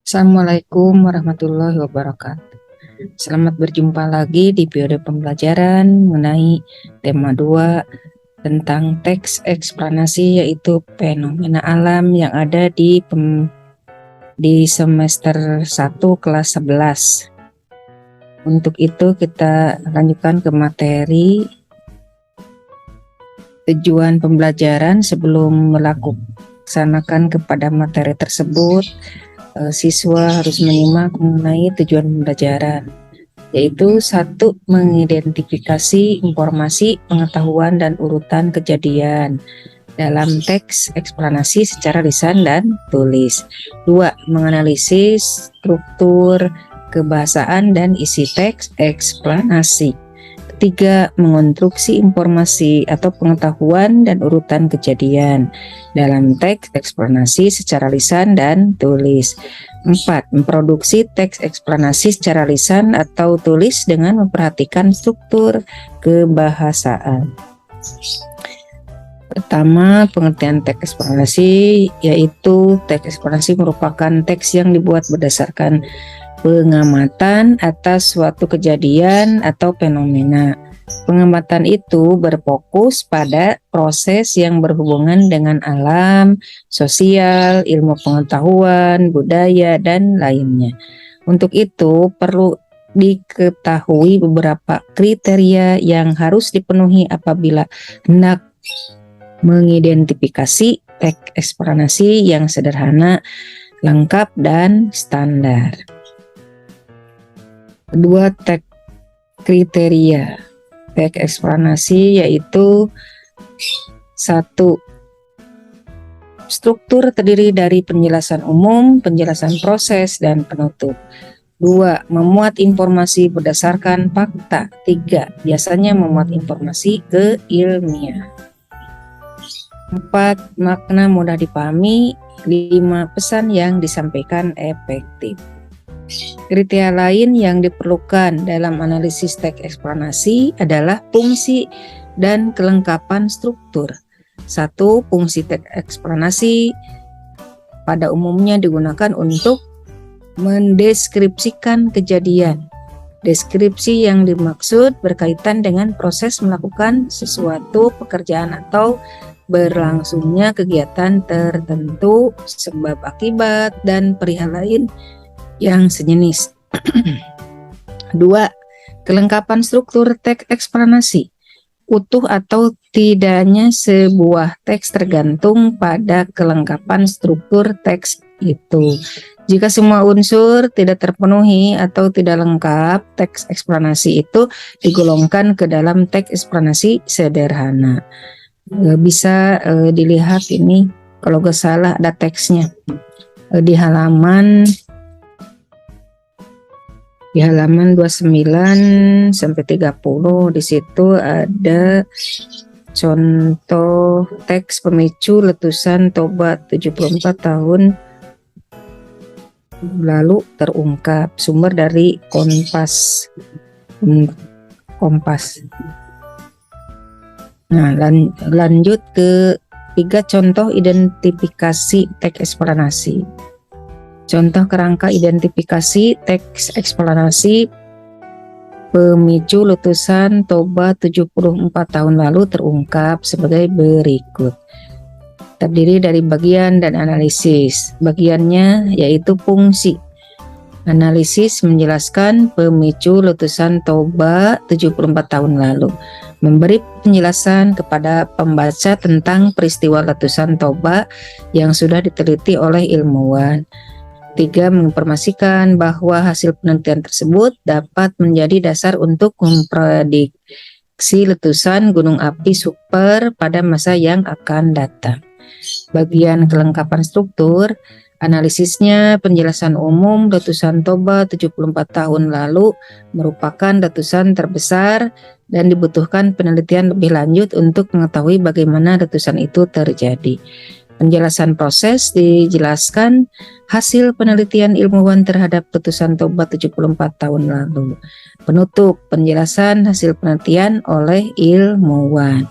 Assalamualaikum warahmatullahi wabarakatuh. Selamat berjumpa lagi di periode pembelajaran mengenai tema 2 tentang teks eksplanasi, yaitu fenomena alam yang ada di semester 1 kelas 11. Untuk itu kita lanjutkan ke materi tujuan pembelajaran. Sebelum melaksanakan kepada materi tersebut, siswa harus menyimak mengenai tujuan pembelajaran, yaitu 1. Mengidentifikasi informasi, pengetahuan, dan urutan kejadian dalam teks eksplanasi secara lisan dan tulis. 2. Menganalisis struktur kebahasaan dan isi teks eksplanasi. 3. Mengonstruksi informasi atau pengetahuan dan urutan kejadian dalam teks eksplanasi secara lisan dan tulis. 4. Memproduksi teks eksplanasi secara lisan atau tulis dengan memperhatikan struktur kebahasaan. Pertama, pengertian teks eksplanasi, yaitu teks eksplanasi merupakan teks yang dibuat berdasarkan pengamatan atas suatu kejadian atau fenomena. Pengamatan itu berfokus pada proses yang berhubungan dengan alam, sosial, ilmu pengetahuan, budaya, dan lainnya. Untuk itu perlu diketahui beberapa kriteria yang harus dipenuhi apabila hendak mengidentifikasi teks eksplanasi yang sederhana, lengkap, dan standar. Kedua, teks kriteria teks eksplanasi, yaitu 1. Struktur terdiri dari penjelasan umum, penjelasan proses, dan penutup. 2. Memuat informasi berdasarkan fakta. 3. Biasanya memuat informasi keilmian. 4. Makna mudah dipahami. 5. Pesan yang disampaikan efektif. Kriteria lain yang diperlukan dalam analisis teks eksplanasi adalah fungsi dan kelengkapan struktur. 1. Fungsi teks eksplanasi pada umumnya digunakan untuk mendeskripsikan kejadian. Deskripsi yang dimaksud berkaitan dengan proses melakukan sesuatu pekerjaan atau berlangsungnya kegiatan tertentu, sebab akibat, dan perihal lain yang sejenis. 2. Kelengkapan struktur teks eksplanasi. Utuh atau tidaknya sebuah teks tergantung pada kelengkapan struktur teks itu. Jika semua unsur tidak terpenuhi atau tidak lengkap, teks eksplanasi itu digolongkan ke dalam teks eksplanasi sederhana. Bisa dilihat ini, kalau gak salah ada teksnya di halaman 29 sampai 30. Di situ ada contoh teks pemicu letusan Toba 74 tahun lalu terungkap. Sumber dari Kompas. Nah, lanjut ke 3. Contoh identifikasi teks eksplanasi. Contoh kerangka identifikasi teks eksplanasi pemicu letusan Toba 74 tahun lalu terungkap sebagai berikut. Terdiri dari bagian dan analisis. Bagiannya yaitu fungsi. Analisis menjelaskan pemicu letusan Toba 74 tahun lalu. Memberi penjelasan kepada pembaca tentang peristiwa letusan Toba yang sudah diteliti oleh ilmuwan. 3. Menginformasikan bahwa hasil penelitian tersebut dapat menjadi dasar untuk memprediksi letusan gunung api super pada masa yang akan datang. Bagian kelengkapan struktur, analisisnya penjelasan umum letusan Toba 74 tahun lalu merupakan letusan terbesar dan dibutuhkan penelitian lebih lanjut untuk mengetahui bagaimana letusan itu terjadi. Penjelasan proses dijelaskan hasil penelitian ilmuwan terhadap putusan tobat 74 tahun lalu. Penutup penjelasan hasil penelitian oleh ilmuwan.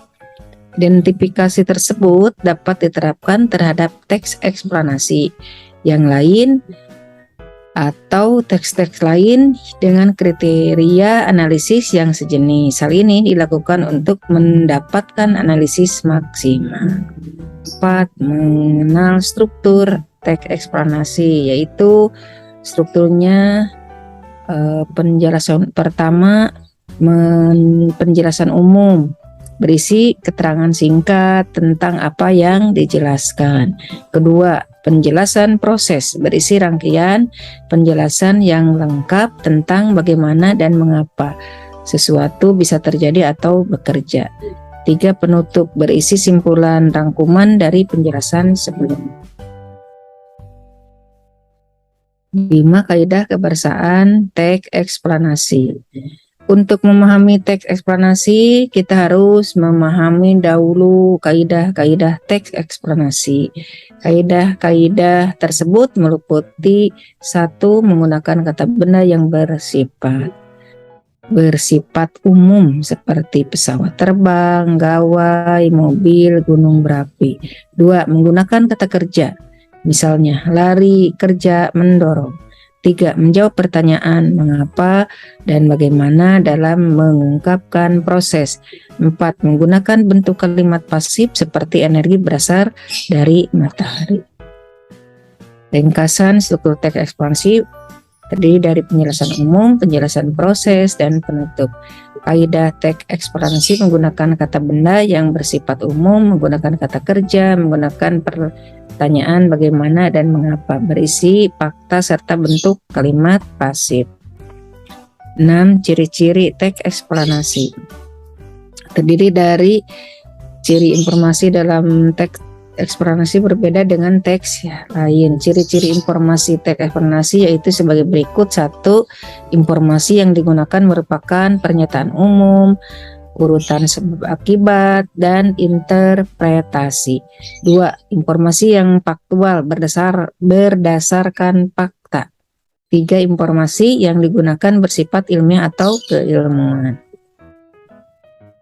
Identifikasi tersebut dapat diterapkan terhadap teks eksplanasi yang lain atau teks-teks lain dengan kriteria analisis yang sejenis. Hal ini dilakukan untuk mendapatkan analisis maksimal. 4. Mengenal struktur teks eksplanasi, yaitu strukturnya penjelasan pertama, penjelasan umum berisi keterangan singkat tentang apa yang dijelaskan. Kedua, penjelasan proses berisi rangkaian penjelasan yang lengkap tentang bagaimana dan mengapa sesuatu bisa terjadi atau bekerja. 3. Penutup berisi simpulan rangkuman dari penjelasan sebelumnya. 5. Kaidah kebersamaan teks eksplanasi. Untuk memahami teks eksplanasi, kita harus memahami dahulu kaidah-kaidah teks eksplanasi. Kaidah-kaidah tersebut meliputi: 1. Menggunakan kata benda yang bersifat umum seperti pesawat terbang, gawai, mobil, gunung berapi. 2. Menggunakan kata kerja, misalnya lari, kerja, mendorong. 3. Menjawab pertanyaan mengapa dan bagaimana dalam mengungkapkan proses. 4. Menggunakan bentuk kalimat pasif seperti energi berasal dari matahari. Ringkasan struktur teks eksplanasi terdiri dari penjelasan umum, penjelasan proses, dan penutup. Kaidah teks eksplanasi menggunakan kata benda yang bersifat umum, menggunakan kata kerja, menggunakan pertanyaan bagaimana dan mengapa, berisi fakta serta bentuk kalimat pasif. 6. Ciri-ciri teks eksplanasi terdiri dari ciri informasi dalam teks eksplanasi berbeda dengan teks lain. Ciri-ciri informasi teks eksplanasi yaitu sebagai berikut. 1. Informasi yang digunakan merupakan pernyataan umum, urutan sebab akibat, dan interpretasi. 2. Informasi yang faktual berdasarkan fakta. 3. Informasi yang digunakan bersifat ilmiah atau keilmuan.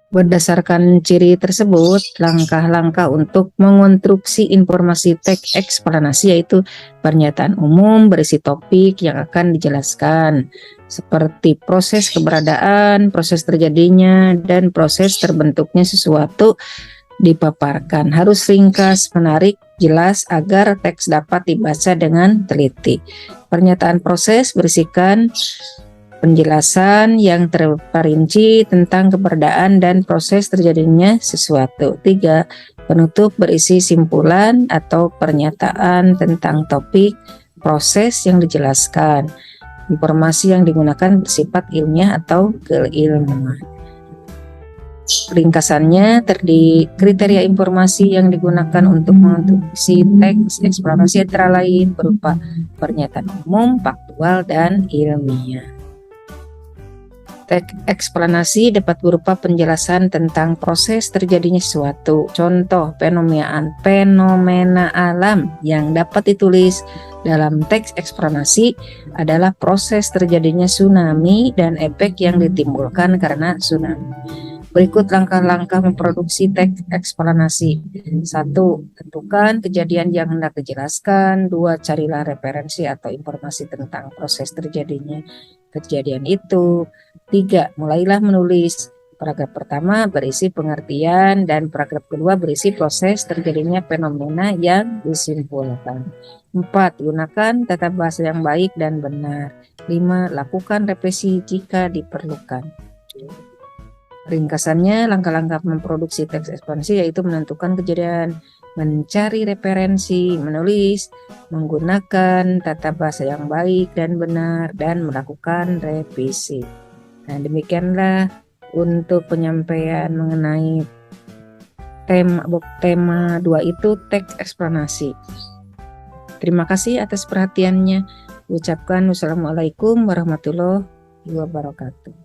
Berdasarkan ciri tersebut, langkah-langkah untuk mengonstruksi informasi teks eksplanasi yaitu pernyataan umum berisi topik yang akan dijelaskan, seperti proses keberadaan, proses terjadinya, dan proses terbentuknya sesuatu dipaparkan. Harus ringkas, menarik, jelas agar teks dapat dibaca dengan teliti. Pernyataan proses berisikan penjelasan yang terperinci tentang keberadaan dan proses terjadinya sesuatu. 3. Penutup berisi simpulan atau pernyataan tentang topik, proses yang dijelaskan. Informasi yang digunakan bersifat ilmiah atau keilmuan. Ringkasannya terdiri kriteria informasi yang digunakan untuk mengonstruksi teks eksplanasi antara lain berupa pernyataan umum, faktual, dan ilmiah. Teks eksplanasi dapat berupa penjelasan tentang proses terjadinya sesuatu. Contoh fenomena alam yang dapat ditulis dalam teks eksplanasi adalah proses terjadinya tsunami dan efek yang ditimbulkan karena tsunami. Berikut langkah-langkah memproduksi teks eksplanasi. 1. Tentukan kejadian yang hendak dijelaskan. 2. Carilah referensi atau informasi tentang proses terjadinya kejadian itu. 3. Mulailah menulis. Paragraf pertama berisi pengertian dan paragraf kedua berisi proses terjadinya fenomena yang disimpulkan. 4. Gunakan tata bahasa yang baik dan benar. 5. Lakukan revisi jika diperlukan. Ringkasannya, langkah-langkah memproduksi teks eksplanasi yaitu menentukan kejadian, mencari referensi, menulis, menggunakan tata bahasa yang baik dan benar, dan melakukan revisi. Nah, demikianlah untuk penyampaian mengenai tema 2 itu teks eksplanasi. Terima kasih atas perhatiannya. Ucapkan wassalamualaikum warahmatullahi wabarakatuh.